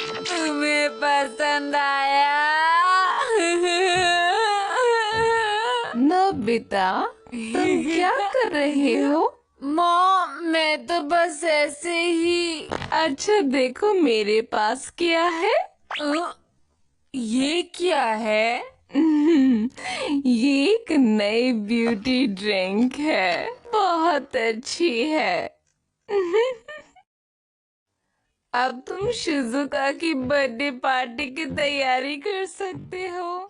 तुम्हें पसंद आया? नोबिता, तुम क्या कर रहे हो? मॉम, मैं तो बस ऐसे ही। अच्छा देखो मेरे पास क्या है। ये क्या है? ये एक नई ब्यूटी ड्रिंक है, बहुत अच्छी है। अब तुम शिजुका की बर्थडे पार्टी की तैयारी कर सकते हो।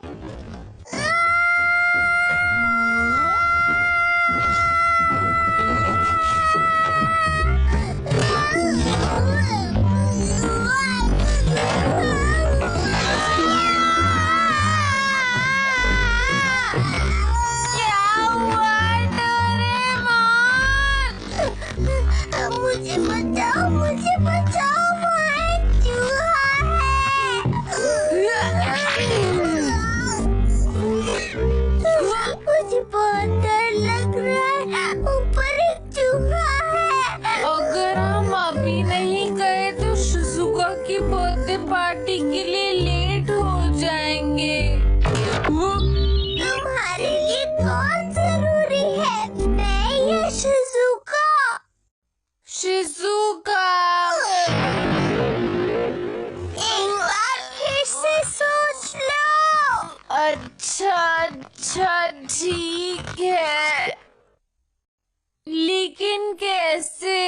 मुझे बचाओ, मुझे बचाओ, वो एक चूहा है। मुझे बहुत डर लग रहा है, ऊपर एक चूहा है। अगर हम अभी नहीं गए तो शिजुका की बर्थडे पार्टी के लिए लेट हो जाएंगे। तुम्हारे लिए कौन जरूरी है, मैं या शिजुका? शिजुका। एक बार फिर से सोच लो। अच्छा ठीक है, लेकिन कैसे?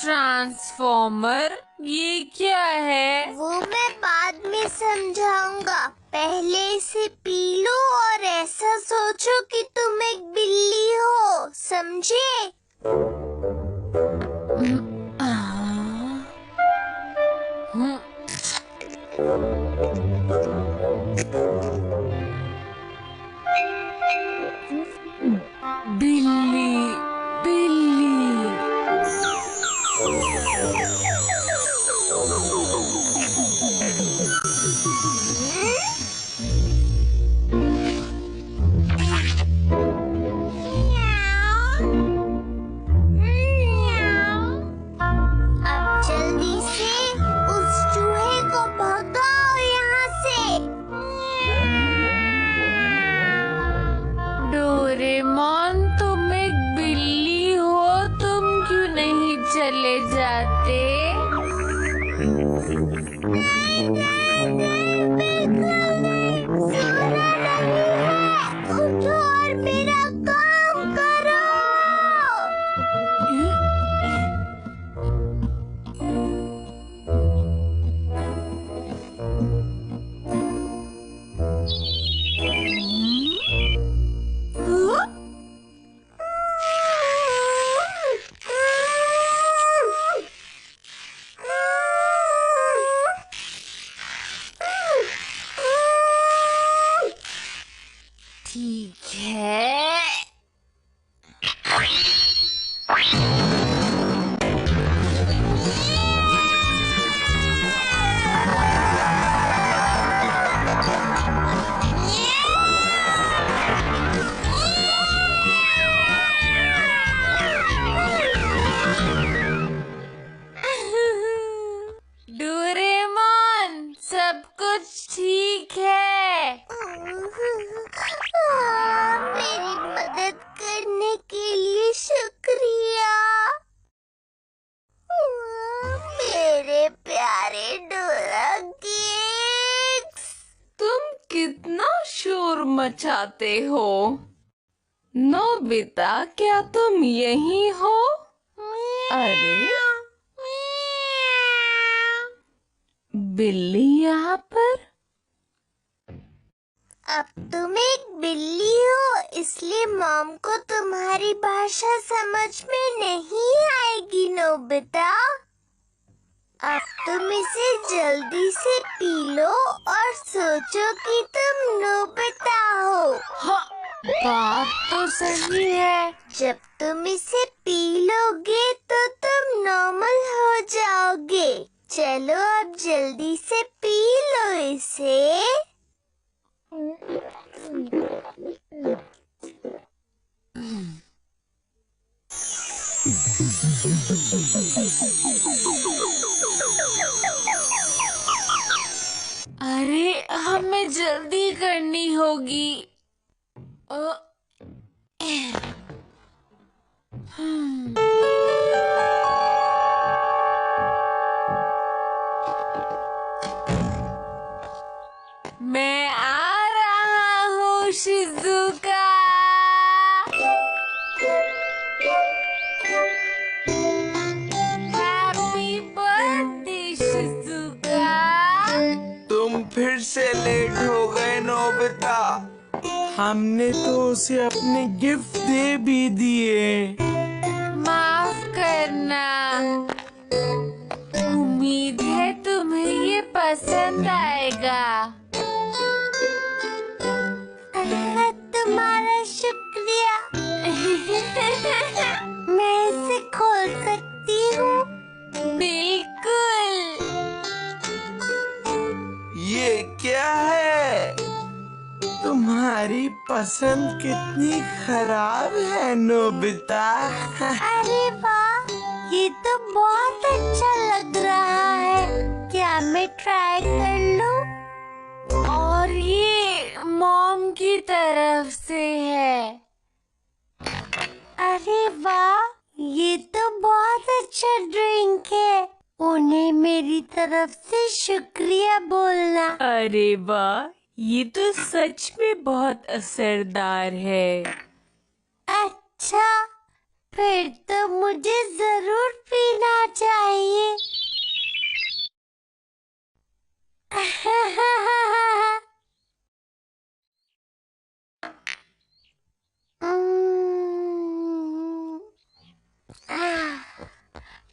ट्रांसफॉर्मर, ये क्या है? वो मैं बाद में समझाऊंगा, पहले इसे पी लो और ऐसा सोचो कि तुम एक बिल्ली हो, समझे? बिल्ली बिल्ली। अब जल्दी से उस चूहे को भगाओ यहाँ से। डोरेमोन, तुम एक बिल्ली हो, तुम क्यों नहीं चले जाते? उठो और मेरा काम करो। ठीक है। डोरेमोन, सब कुछ ठीक है? मेरी मदद करने के लिए शुक्रिया। मेरे प्यारे डोरा केक्स। तुम कितना शोर मचाते हो? नोबिता, क्या तुम यहीं हो? अरे बिल्ली यहाँ पर? अब तुम एक बिल्ली हो, इसलिए मॉम को तुम्हारी भाषा समझ में नहीं आएगी नोबिता। अब तुम इसे जल्दी से पी लो और सोचो कि तुम नोबिता हो। हाँ, बात तो सही है। जब तुम इसे पी लोगे तो तुम नॉर्मल हो जाओगे। चलो अब जल्दी से पी लो इसे। अरे हमें जल्दी करनी होगी। मैं आ रहा हूँ शिजुका। Happy birthday Shizuka. तुम फिर से लेट हो गए नोबिता। हमने तो उसे अपने गिफ्ट दे भी दिए। माफ करना। उम्मीद है तुम्हें ये पसंद आएगा। तुम्हारा शुक्रिया। मैं इसे खोल सकती हूँ? बिल्कुल। ये क्या है? तुम्हारी पसंद कितनी खराब है नोबिता। अरे वाह, ये तो बहुत अच्छा लग रहा है। क्या मैं ट्राई कर लूँ? और ये मॉम की तरफ से है। अरे वाह, ये तो बहुत अच्छा ड्रिंक है। उन्हें मेरी तरफ से शुक्रिया बोलना। अरे वाह, ये तो सच में बहुत असरदार है। अच्छा, फिर तो मुझे जरूर पीना चाहिए।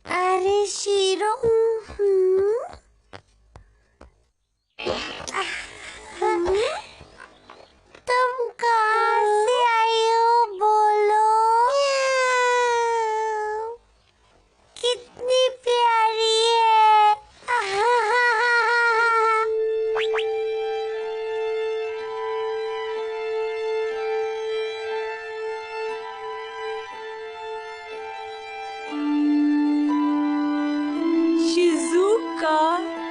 अरे शीरो, तुम कहाँ से आई हो? बोलो। कितनी प्यारी है। शिजुका,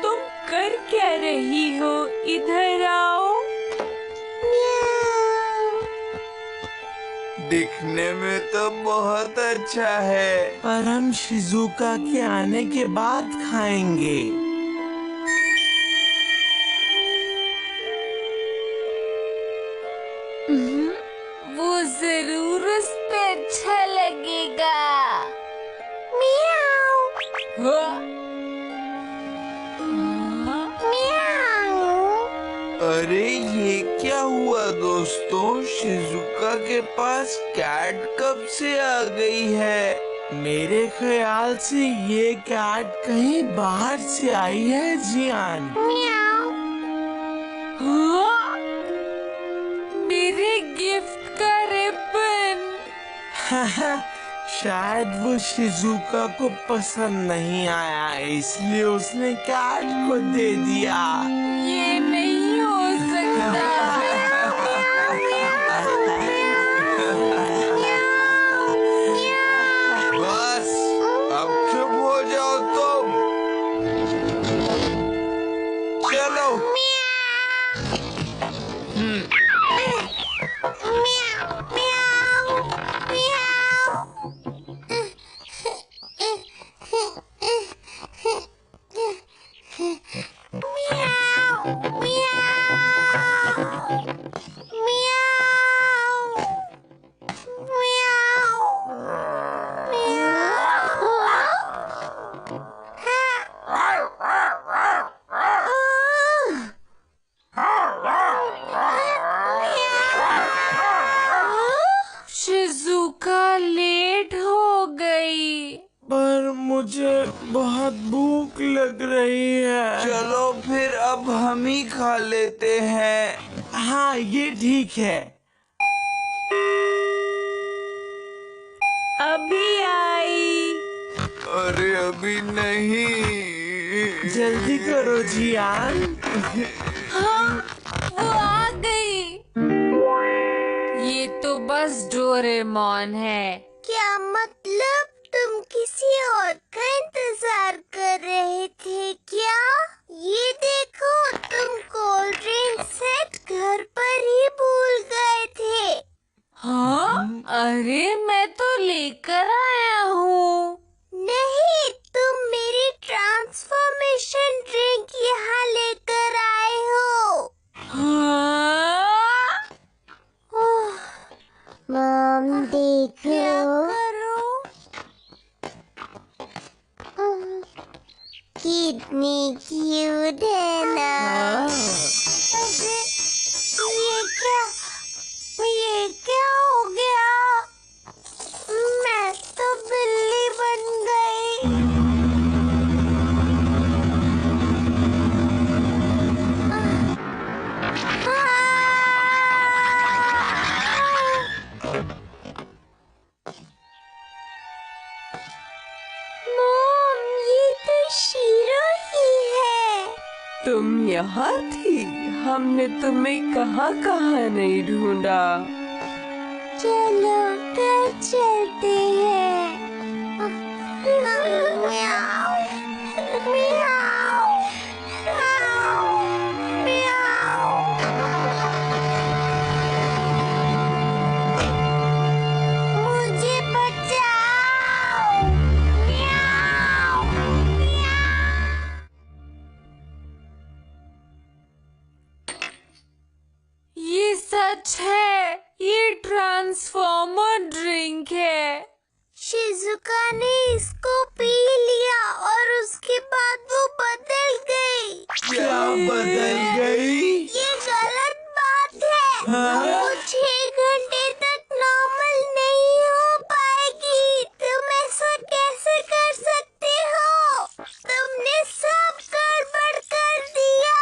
तुम कर क्या रही हो? इधर आओ। दिखने में तो बहुत अच्छा है, पर हम शिजुका के आने के बाद खाएंगे। वो जरूर उस पे अच्छा लगेगा। मियाऊ, हाँ? मियाऊ। अरे ये क्या हुआ दोस्तों? शिजुका के पास कैट कब से आ गई है? मेरे ख्याल से ये कैट कहीं बाहर से आई है जियान। मियाऊ। हाँ? मेरे गिफ्ट का रिबन। शायद वो शिजुका को पसंद नहीं आया, इसलिए उसने कैट को दे दिया। ये नहीं हो सकता। बस अब चुप हो जाओ तुम। चलो। शिजुका लेट हो गई। पर मुझे बहुत भूख लग रही है। चलो फिर अब हम ही खा लेते हैं। हाँ ये ठीक है। अभी आई। अरे अभी नहीं। जल्दी करो जियान। हाँ, वो आ गई। ये तो बस डोरेमोन है। क्या मतलब? तुम किसी और का इंतजार कर रहे थे क्या? ये देखो, तुम कोल्ड ड्रिंक सेट घर पर ही भूल गए थे। हाँ, अरे मैं तो लेकर आया हूँ। नहीं, तुम मेरी ट्रांसफॉर्मेशन ड्रिंक यहाँ लेकर आए हो। हाँ? ओह, मॉम देखो। क्या करूँ? कितनी क्यूट है ना। अरे, ये क्या हो गया? मैं तो बिल्ली बन गई। मॉम, ये तो शीरो ही है। तुम यहाँ थी? हमने तुम्हें कहाँ कहाँ नहीं ढूंढा। चलो घर चलते हैं। म्याऊ, म्याऊ, म्याऊ। मुझे बचाओ। म्याऊ, म्याऊ। ये सच है, ये ट्रांसफॉर्मर ड्रिंक है। शिजुका ने इसको पी लिया और उसके बाद वो बदल गई। क्या बदल गई? ये गलत बात है। वो 6 घंटे तक नॉर्मल नहीं हो पाएगी। तुम ऐसा कैसे कर सकते हो? तुमने सब गड़बड़ कर दिया।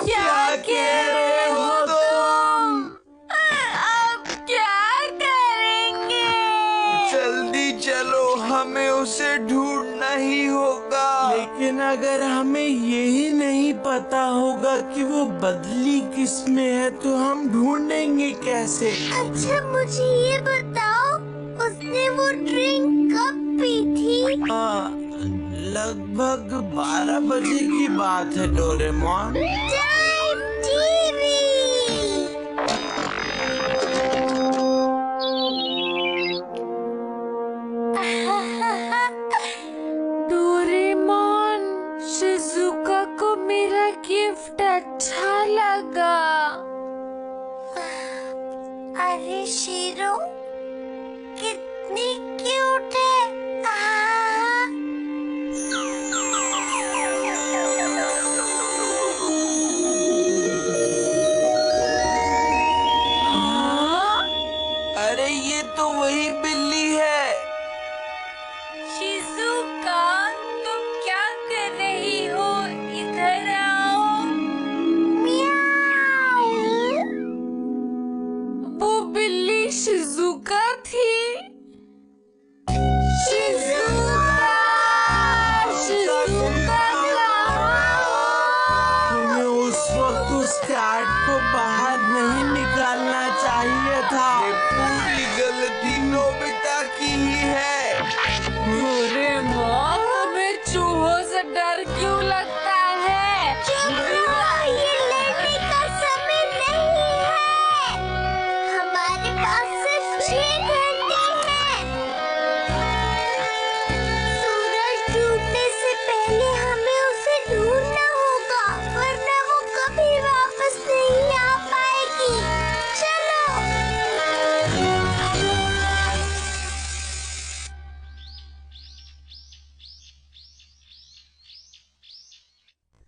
क्या कह रहे हो तुम? अब क्या करेंगे? जल्दी चलो, हमें उसे ढूंढना ही होगा। लेकिन अगर हमें यही नहीं पता होगा कि वो बदली किस में है तो हम ढूंढेंगे कैसे? अच्छा, मुझे ये बताओ, उसने वो ड्रिंक कब पी थी? हाँ, लगभग 12 बजे की बात है Doraemon. Time TV. Doraemon, Shizuka को मेरा गिफ्ट अच्छा लगा। अरे शीरो, कितनी क्यूट है। हाँ? अरे ये तो वही बिल्ली है। शिजुका, तुम क्या कर रही हो? इधर आओ। म्याऊ। वो बिल्ली शिजुका थी। शिजुका, शिजुका कहाँ? तुम्हें उस वक्त उस कैट को बाहर नहीं निकालना चाहिए था। ये पूरी गलती नोबिता की ही है। अरे माँ, तुम्हें चूहों से डर क्यों लगता है? चुप रहो, ये लड़ने का समय नहीं है। हमारे पास सिर्फ 6 घंटे हैं। सूरज डूबने से पहले हमें उसे ढूंढना होगा, वरना वो कभी वापस नहीं आ पाएगी। चलो।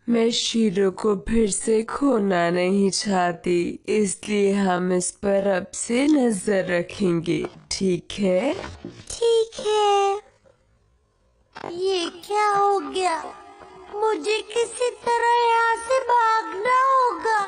मैं शीरो को फिर से खोना नहीं चाहती, इसलिए हम इस पर अब से नजर रखेंगे, ठीक है? ठीक है। ये क्या हो गया? मुझे किसी तरह यहाँ से भागना होगा।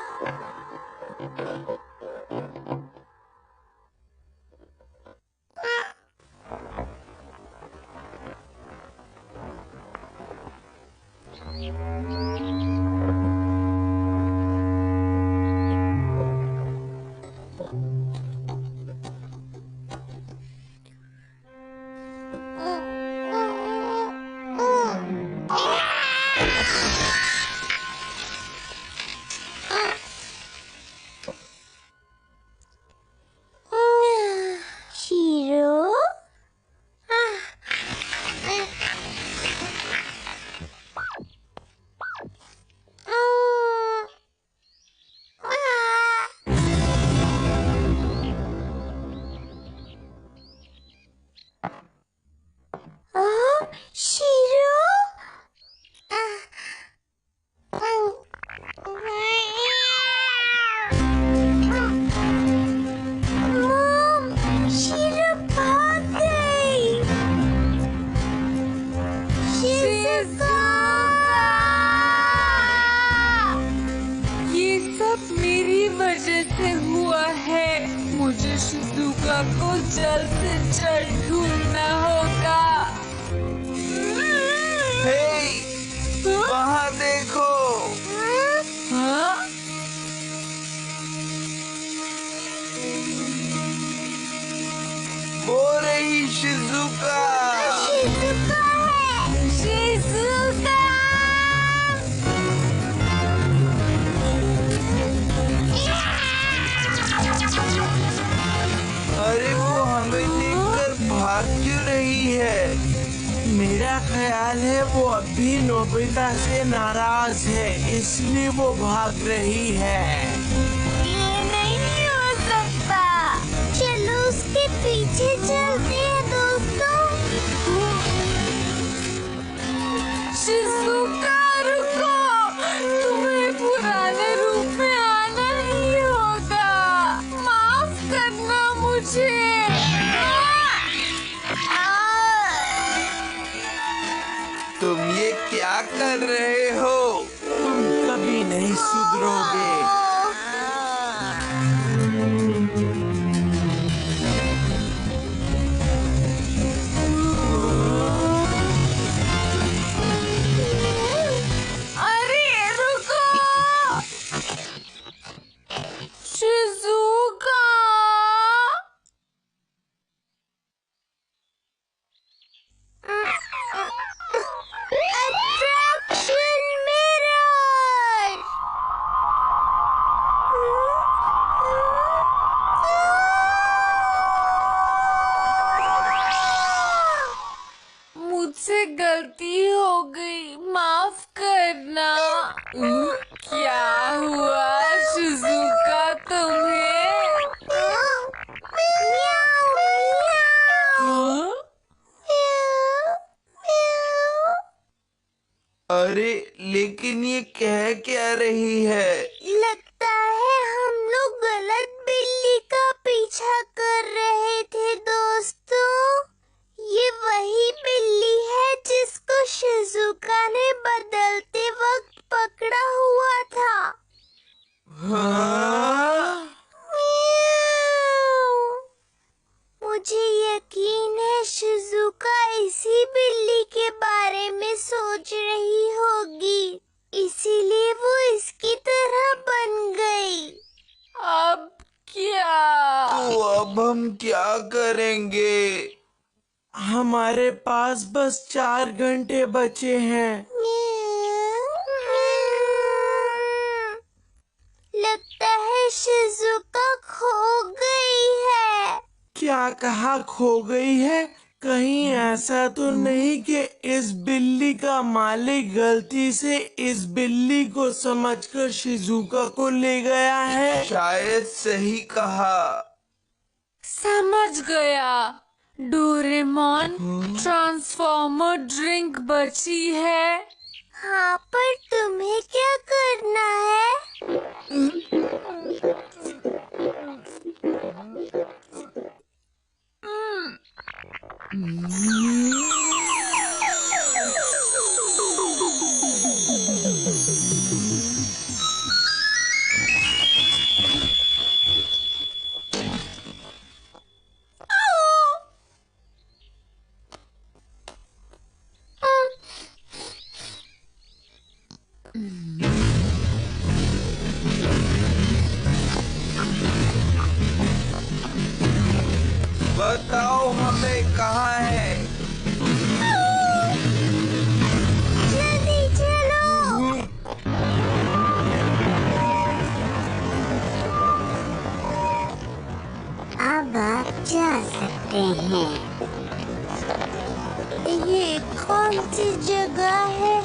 वजह से हुआ है। मुझे शिजुका को जल्द से जल्द ढूंढना होगा। हे, वहाँ देखो। हाँ? वो रही शिजुका। शिजुका है। शिजुका! अरे वो हमें देखकर भाग क्यों रही है? मेरा ख्याल है वो अभी नोबिता से नाराज है, इसलिए वो भाग रही है। ये नहीं हो सकता। चलो उसके पीछे चलते हैं दोस्तों। शिजुका रुको, तुम्हें पुराने रूप में आना नहीं होगा। माफ करना मुझे। तुम ये क्या कर रहे हो? तुम कभी नहीं सुधरोगे। अरे रुको, शिजुका! Attraction mirror. मुझसे गलती हो गई, माफ करना। क्या हुआ शिजुका तुम्हें? म्याऊ, म्याऊ, हाँ? म्याऊ। अरे लेकिन ये कह क्या रही है? लगता है हम लोग गलत बिल्ली का पीछा कर रहे थे दोस्तों। ये वही बिल्ली है जिसको शिजुका ने बदलते वक्त पकड़ा हुआ था। हाँ? म्याऊ। मुझे यकीन है शिजुका इसी बिल्ली के बारे में सोच रही होगी, इसीलिए वो इसकी तरह बन गई। अब क्या? तो अब हम क्या करेंगे? हमारे पास बस 4 घंटे बचे हैं। लगता है शिजुका खो गई है। क्या कहा खो गई है? कहीं ऐसा तो नहीं कि इस बिल्ली का मालिक गलती से इस बिल्ली को समझकर शिजुका को ले गया है? शायद सही कहा। समझ गया। डोरेमोन, ट्रांसफॉर्मर ड्रिंक बची है। हाँ, पर तुम्हें क्या करना है? बताओ हमें कहाँ है? जल्दी चलो। अब आप जा सकते हैं। ये कौन सी जगह है?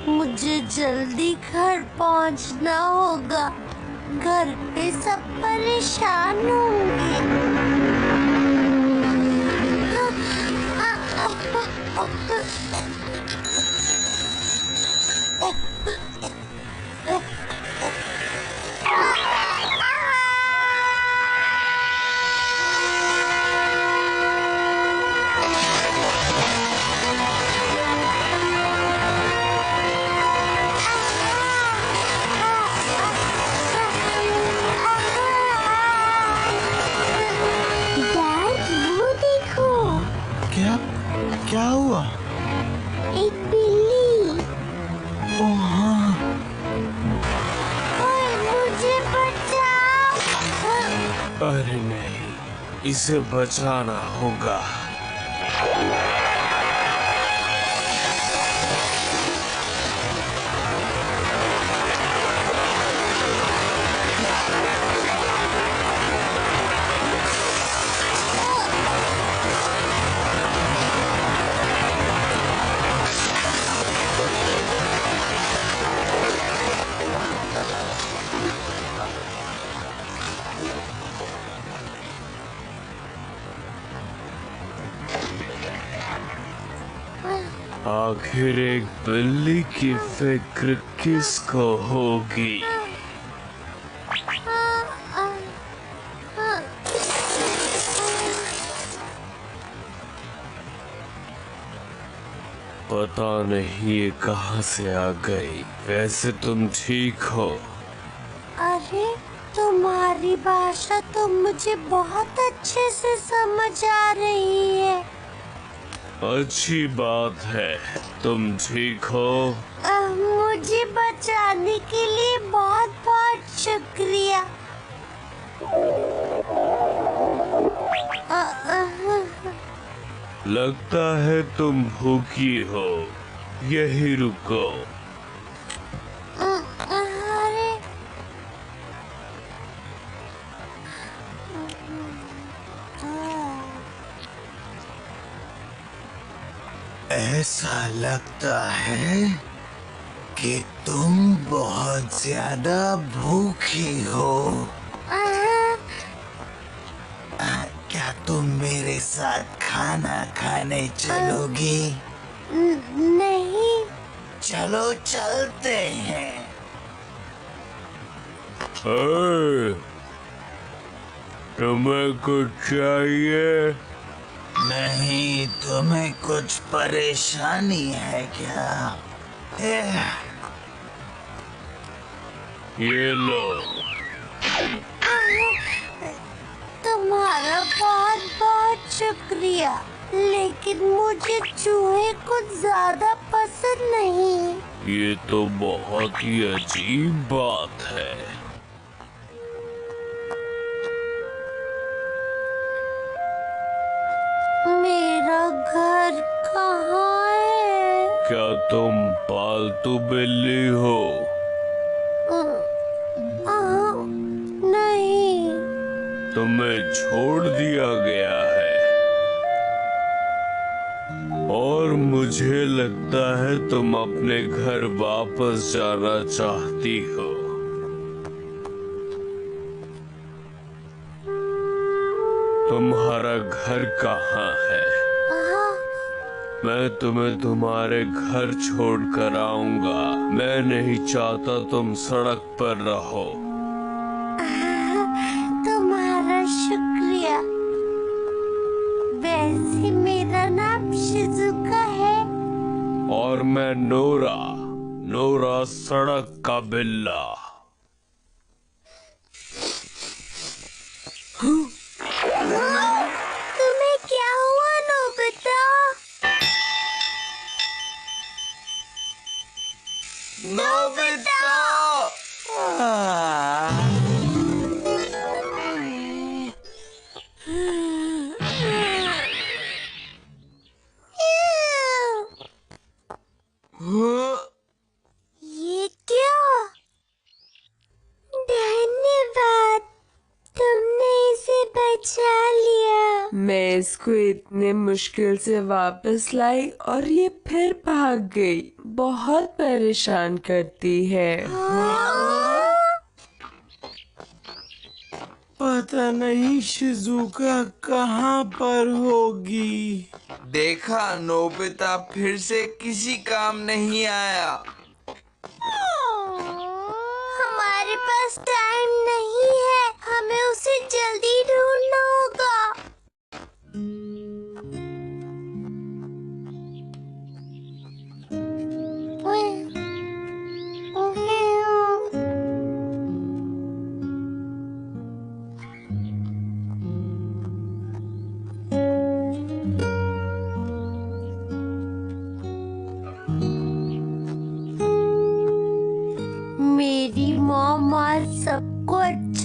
मुझे जल्दी घर पहुंचना होगा। घर पे सब परेशान होंगे। हुआ? एक बिल्ली। ओह हाँ। ओए, मुझे बचाओ। अरे नहीं, इसे बचाना होगा। आखिर एक बिल्ली की फिक्र किसको होगी? पता नहीं ये कहाँ से आ गई। वैसे तुम ठीक हो? अरे, तुम्हारी भाषा तो मुझे बहुत अच्छे से समझ आ रही है। अच्छी बात है। तुम ठीक हो? मुझे बचाने के लिए बहुत बहुत शुक्रिया। लगता है तुम भूखी हो। यही रुको। अरे, ऐसा लगता है कि तुम बहुत ज्यादा भूखी हो। क्या तुम मेरे साथ खाना खाने चलोगी? नहीं। चलो चलते हैं। तुम्हें कुछ चाहिए? नहीं, तुम्हें कुछ परेशानी है क्या? ये लो। तुम्हारा बहुत बहुत शुक्रिया, लेकिन मुझे चूहे कुछ ज्यादा पसंद नहीं। ये तो बहुत ही अजीब बात है। मेरा घर कहाँ है? क्या तुम पालतू बिल्ली हो? नहीं। तुम्हें छोड़ दिया गया है और मुझे लगता है तुम अपने घर वापस जाना चाहती हो। तुम्हारा घर कहाँ है? मैं तुम्हें तुम्हारे घर छोड़कर आऊंगा। मैं नहीं चाहता तुम सड़क पर रहो। तुम्हारा शुक्रिया। वैसे मेरा नाम शिजुका है। और मैं नोरा, नोरा सड़क का बिल्ला। तुम्हें क्या हुआ नोबिता? नोबिता! ये क्या? धन्यवाद, तुमने इसे बचा लिया। मैं इसको इतने मुश्किल से वापस लाई और ये फिर भाग गई। बहुत परेशान करती है। पता नहीं शिजुका कहाँ पर होगी। देखा, नोबिता फिर से किसी काम नहीं आया। हमारे पास टाइम नहीं है, हमें उसे जल्दी ढूंढना होगा।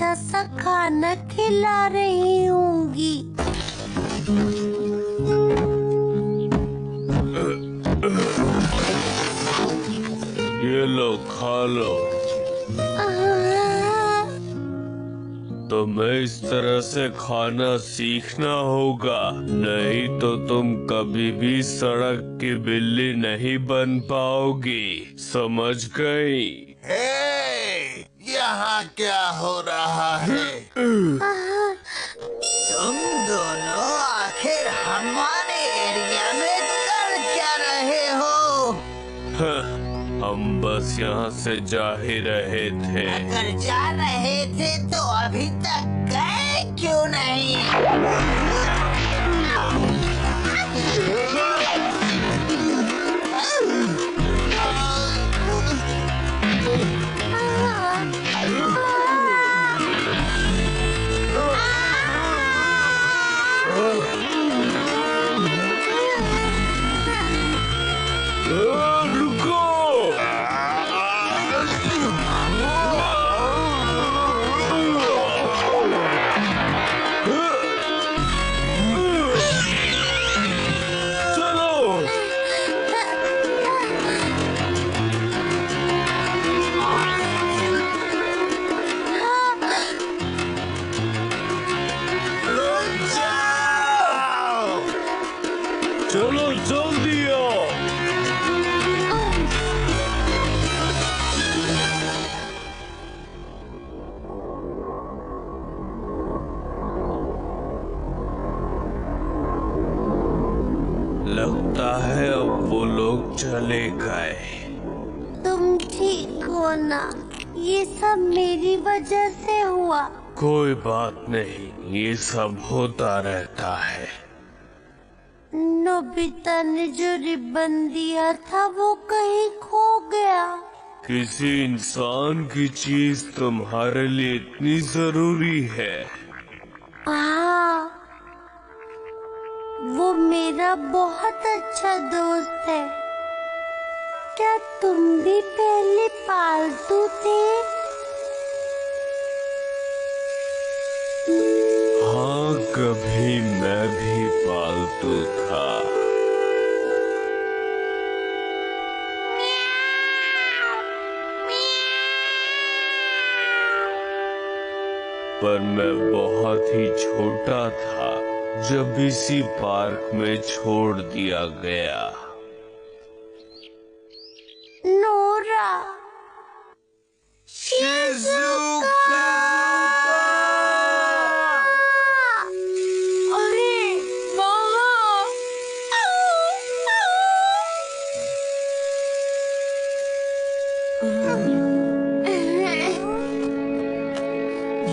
अच्छा सा खाना खिला रही होंगी। ये लो खा लो। तुम्हें इस तरह से खाना सीखना होगा, नहीं तो तुम कभी भी सड़क की बिल्ली नहीं बन पाओगी, समझ गई? हे, यहाँ क्या हो रहा है? तुम दोनों आखिर हमारे एरिया में कर क्या रहे हो? हम बस यहाँ से जा ही रहे थे। अगर जा रहे थे तो अभी तक गए क्यों नहीं? चलो जल्दी आओ। लगता है अब वो लोग चले गए। तुम ठीक हो ना? ये सब मेरी वजह से हुआ। कोई बात नहीं, ये सब होता रहता है। नोबिता ने जो रिबन दिया था वो कहीं खो गया। किसी इंसान की चीज तुम्हारे लिए इतनी जरूरी है? हाँ, वो मेरा बहुत अच्छा दोस्त है। क्या तुम भी पहले पालतू थे? हाँ, कभी मैं भी पालतू था। पर मैं बहुत ही छोटा था जब इसी पार्क में छोड़ दिया गया। नोरा, अरे वहाँ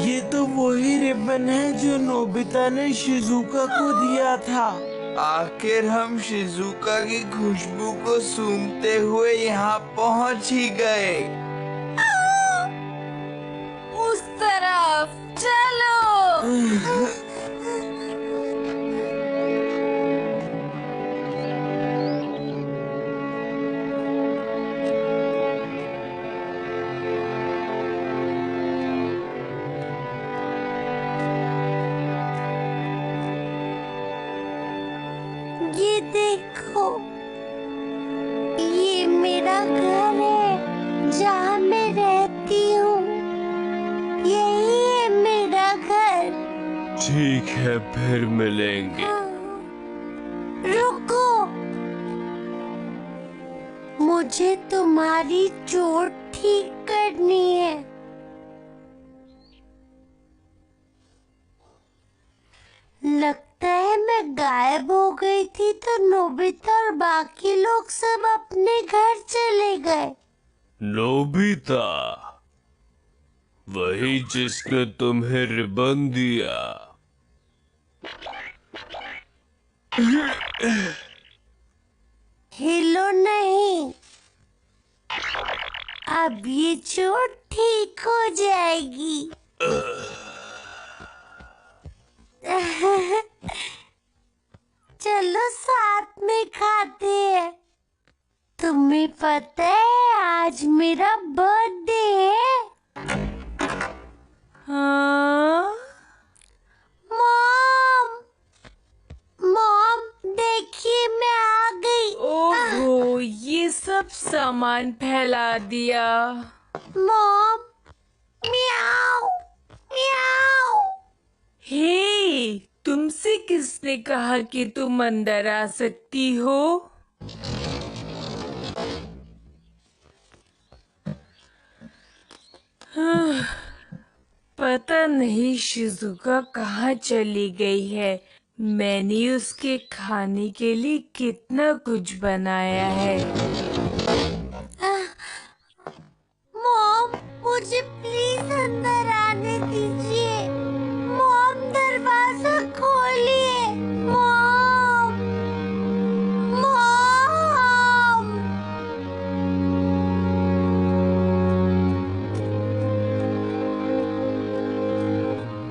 ये तो वही रिबन है जो नोबिता ने शिजुका को दिया था। आखिर हम शिजुका की खुशबू को सूंघते हुए यहाँ पहुँच ही गए। उस तरफ चलो। ये देखो, ये मेरा घर है जहाँ मैं रहती हूँ। यही है मेरा घर। ठीक है, फिर मिलेंगे। रुको, मुझे तुम्हारी चोट ठीक करनी है। लगता है मैं गायब हो गई थी तो नोबिता और बाकी लोग सब अपने घर चले गए। नोबिता, वही जिसने तुम्हें रिबन दिया। हिलो नहीं, अब ये चोट ठीक हो जाएगी। चलो साथ में खाते हैं। तुम्हें पता है आज मेरा बर्थडे है। हाँ? मॉम, मॉम देखिए मैं आ गई। ओहो, ये सब सामान फैला दिया। मॉम, म्याऊ म्याऊ। हे, तुमसे किसने कहा कि तुम अंदर आ सकती हो? पता नहीं शिजुका कहाँ चली गई है। मैंने उसके खाने के लिए कितना कुछ बनाया है। मॉम, मुझे प्लीज अंदर आने दीजिए। मॉम, दरवाजा खोलिए। Mom, mom.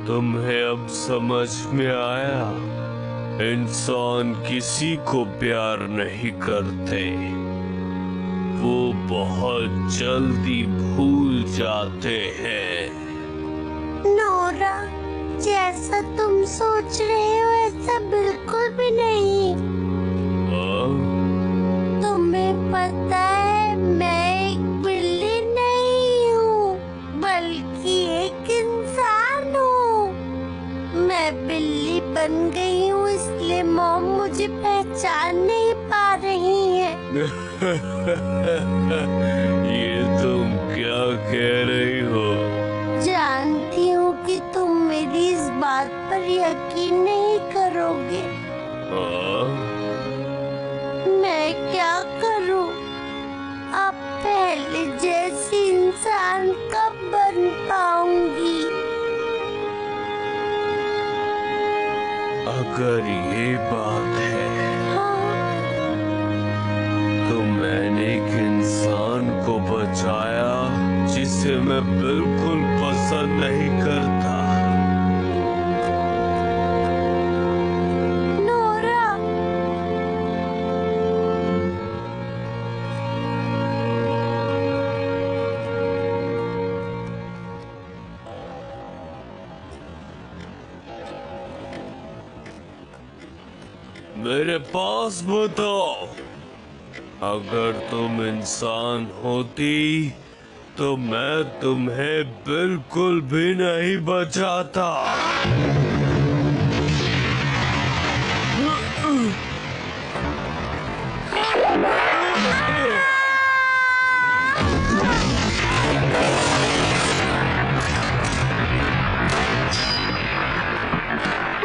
तुम्हें अब समझ में आया, इंसान किसी को प्यार नहीं करते, वो बहुत जल्दी भूल जाते हैं। नोरा, जैसा तुम सोच रहे हो ऐसा बिल्कुल भी नहीं। तुम्हें पता है मैं एक बिल्ली नहीं हूँ, बल्कि एक इंसान हूँ। मैं बिल्ली बन गई हूँ, इसलिए मॉम मुझे पहचान नहीं पा रही है। ये तुम क्या कह रही हो? जानती हूँ कि तुम मेरी इस बात पर यकीन नहीं करोगे। मैं क्या करूँ? अब पहले जैसी इंसान कब बन पाऊंगी? अगर ये बात है तो मैंने एक इंसान को बचाया जिसे मैं बिल्कुल पसंद नहीं करता। नोरा, मेरे पास बताओ, अगर तुम इंसान होती तो मैं तुम्हें बिल्कुल भी नहीं बचाता।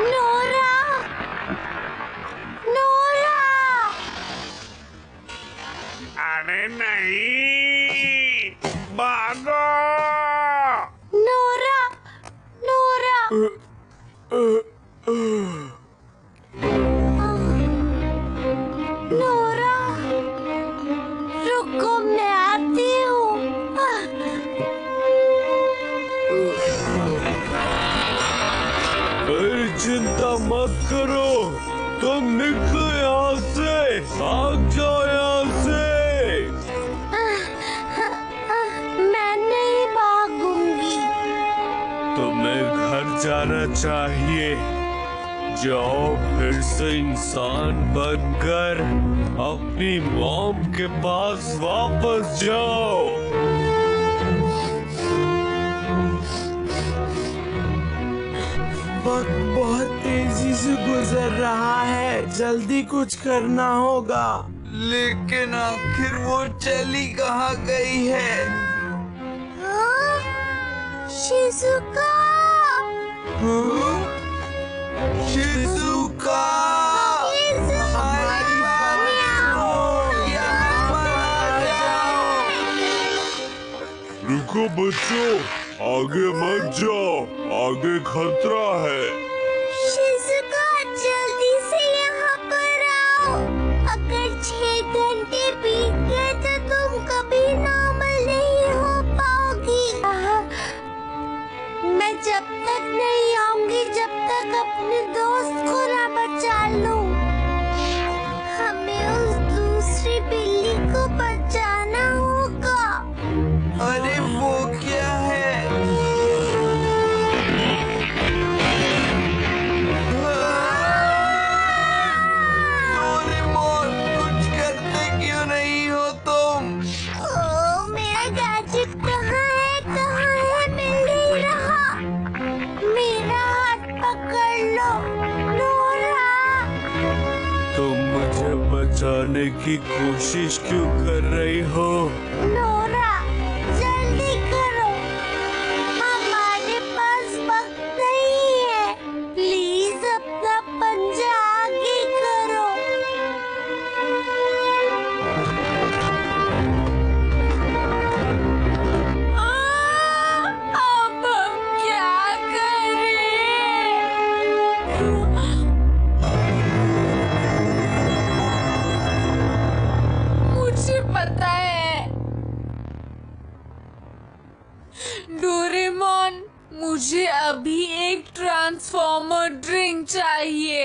Nora, Nora. अरे नहीं, भागो! Nora, Nora. नोरा, रुको मैं आती हूँ। फिर चिंता मत करो, तुम निकलो यहाँ से, भाग जाओ यहाँ से। मैं नहीं भागूंगी। तुम्हें घर जाना चाहिए, जाओ फिर से इंसान बनकर अपनी मॉम के पास वापस जाओ। वक्त बहुत तेजी से गुजर रहा है, जल्दी कुछ करना होगा। लेकिन आखिर वो चली कहाँ गई है? शिजुका, हाँ? शिजुका, हमारी बात सुनो, यहाँ पर आ जाओ। रुको बच्चों, आगे मत जाओ, आगे खतरा है। शिजुका, जल्दी से यहाँ पर आओ। अगर 6 घंटे बीत गए तो तुम कभी नॉर्मल नहीं हो पाओगी। मैं जब तक नहीं आऊंगी जब तक अपने दोस्त को ना बचा लूं। हमें उस दूसरी बिल्ली को बचाना होगा। अरे वो क्या है? जाने की कोशिश क्यों कर रही हो? नोरा, जल्दी करो, हमारे पास वक्त नहीं है। प्लीज अपना पंजा आगे करो। अब हम क्या करें? मुझे पता है। डोरेमोन, मुझे अभी एक ट्रांसफॉर्मर ड्रिंक चाहिए।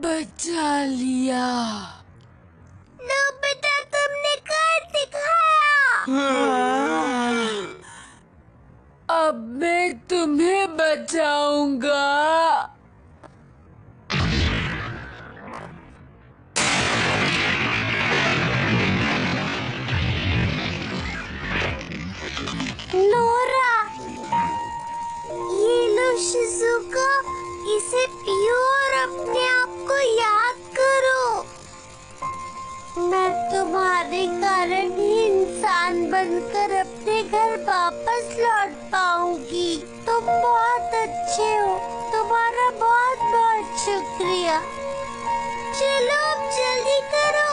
बचा लिया। नोबिता, तुमने कर दिखाया। अब मैं तुम्हें बचाऊंगा। नोरा, ये लो शिजुका, इसे पियो और अपने आप को याद करो। मैं तुम्हारे कारण ही इंसान बनकर अपने घर वापस लौट पाऊंगी। तुम बहुत अच्छे हो, तुम्हारा बहुत बहुत शुक्रिया। चलो अब जल्दी करो।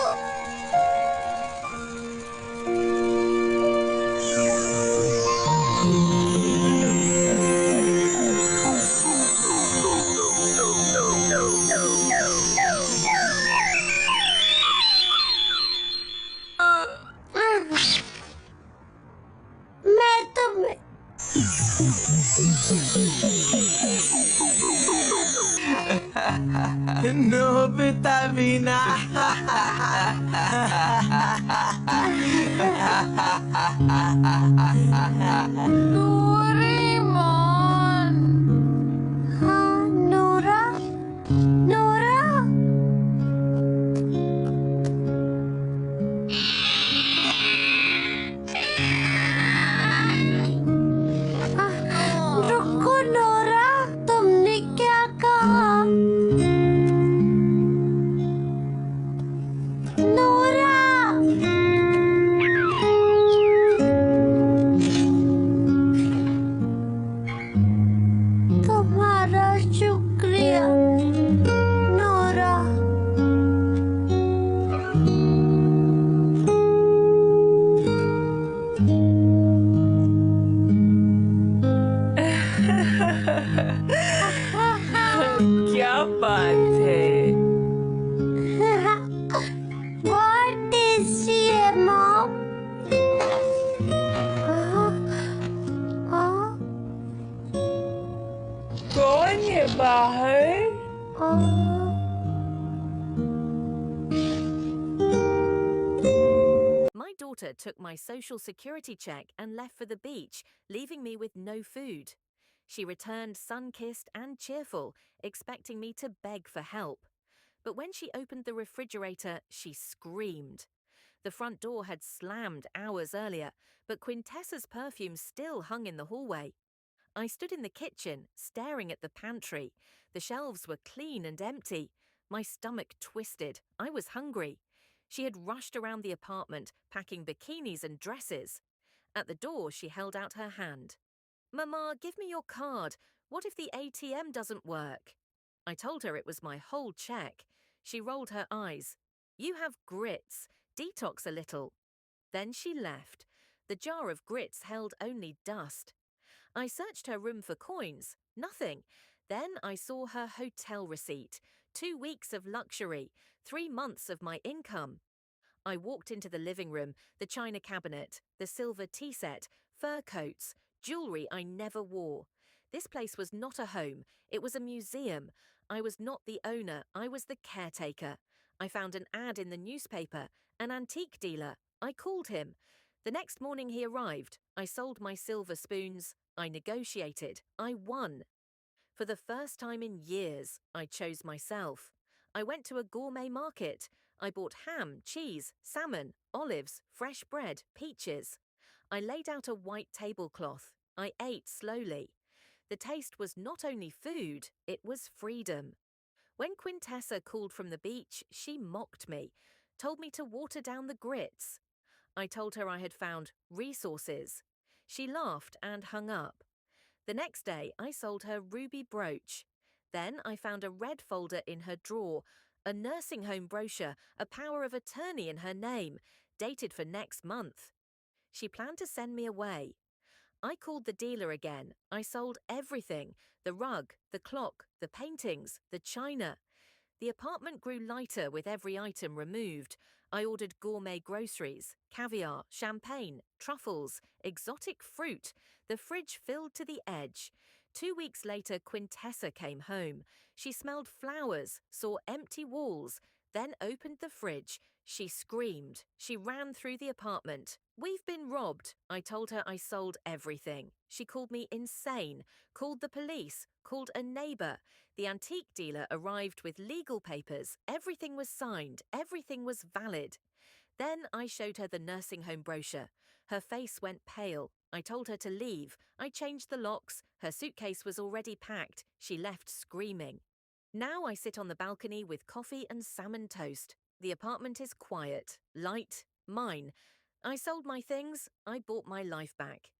मैं तुम्हें नोबिता वीना। डोरेमोन, हाँ नोरा, नोरा, रुको नोरा, तुमने क्या कहा? नोरा, तुम्हारा शुक्रिया नोरा। क्या बात है? बहुत टेस्टी है मॉम। कौन है बाहर? My daughter took my social security check and left for the beach, leaving me with no food. She returned sun-kissed and cheerful, expecting me to beg for help. But when she opened the refrigerator, she screamed. The front door had slammed hours earlier, but Quintessa's perfume still hung in the hallway. I stood in the kitchen, staring at the pantry. The shelves were clean and empty. My stomach twisted. I was hungry. She had rushed around the apartment, packing bikinis and dresses. At the door, she held out her hand. "Mama, give me your card. What if the ATM doesn't work?" I told her it was my whole check. She rolled her eyes. "You have grits. Detox a little." Then she left. The jar of grits held only dust. I searched her room for coins. Nothing. Then I saw her hotel receipt, 2 weeks of luxury, 3 months of my income. I walked into the living room, the china cabinet, the silver tea set, fur coats, jewellery I never wore. This place was not a home, it was a museum. I was not the owner, I was the caretaker. I found an ad in the newspaper, an antique dealer. I called him. The next morning he arrived. I sold my silver spoons. I negotiated. I won. For the first time in years, I chose myself. I went to a gourmet market. I bought ham, cheese, salmon, olives, fresh bread, peaches. I laid out a white tablecloth. I ate slowly. The taste was not only food, it was freedom. When Quintessa called from the beach, she mocked me, told me to water down the grits. I told her I had found resources. She laughed and hung up. The next day, I sold her ruby brooch. Then I found a red folder in her drawer, a nursing home brochure, a power of attorney in her name, dated for next month. She planned to send me away. I called the dealer again. I sold everything, the rug, the clock, the paintings, the china. The apartment grew lighter with every item removed. I ordered gourmet groceries, caviar, champagne, truffles, exotic fruit. The fridge filled to the edge. 2 weeks later, Quintessa came home. She smelled flowers, saw empty walls, then opened the fridge. She screamed. She ran through the apartment. "We've been robbed." I told her I sold everything. She called me insane, called the police, called a neighbour. The antique dealer arrived with legal papers. Everything was signed. Everything was valid. Then I showed her the nursing home brochure. Her face went pale. I told her to leave. I changed the locks. Her suitcase was already packed. She left screaming. Now I sit on the balcony with coffee and salmon toast. The apartment is quiet, light, mine. I sold my things. I bought my life back.